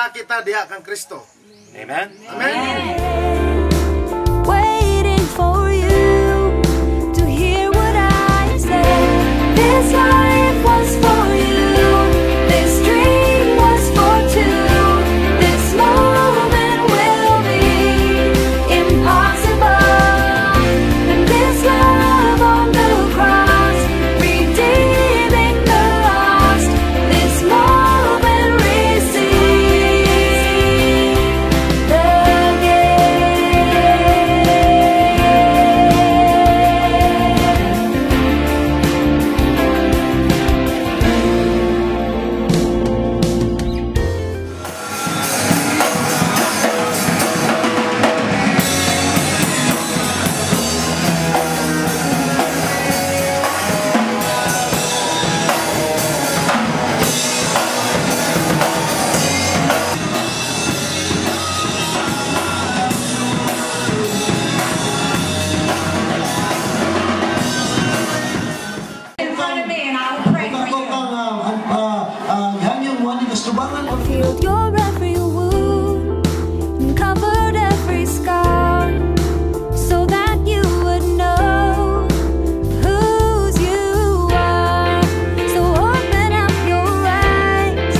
wala kita diha kang Kristo. Amen? Amen. Waiting for you to hear what I say. This life was for you. This dream was for two. This moment will be impossible. And this love on the cross, redeeming the lost. This moment receive the I feel your every wound and covered every scar, so that you would know whose you are. So open up your eyes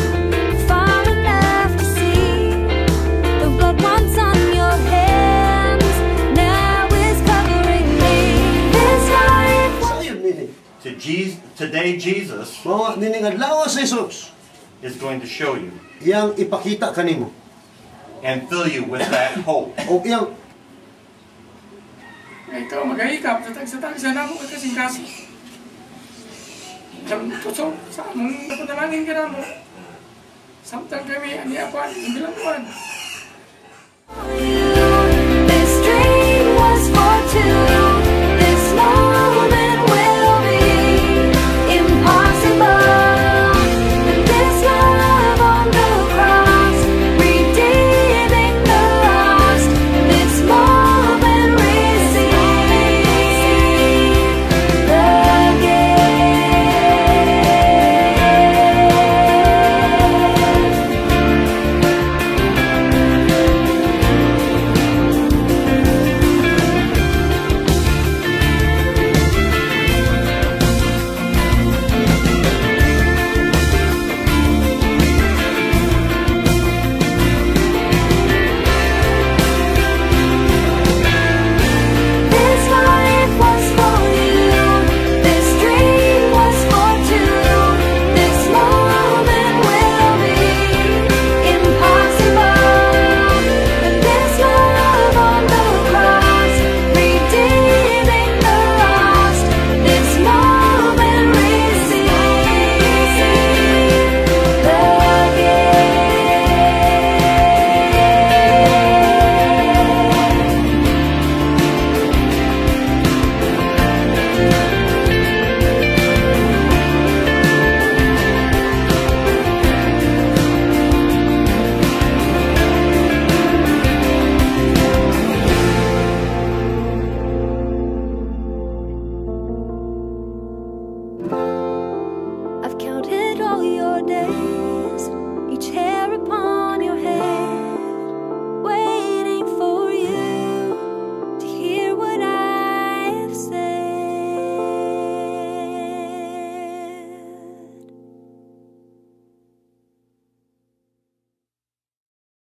far enough to see the blood once on your hands now is covering me. This life. Sayon nini. Today, Jesus Mao nining adlaw sa Jesus is going to show you iyang ipakita kanimo and fill you with that hope. o iyang Ikaw magahikap sa tagsa na mo kasing-kasing. Tusok sa among napunalangin ka na mo. Samtang kami ani ako ang bilang buwan. This dream was for two. This moment will be impossible. And this love on the cross, redeeming the lost. This moment receive the This life was for you. This dream was for two. This moment will be impossible. And this love on the cross, redeeming the lost. This moment receive the I've counted all your days, each hair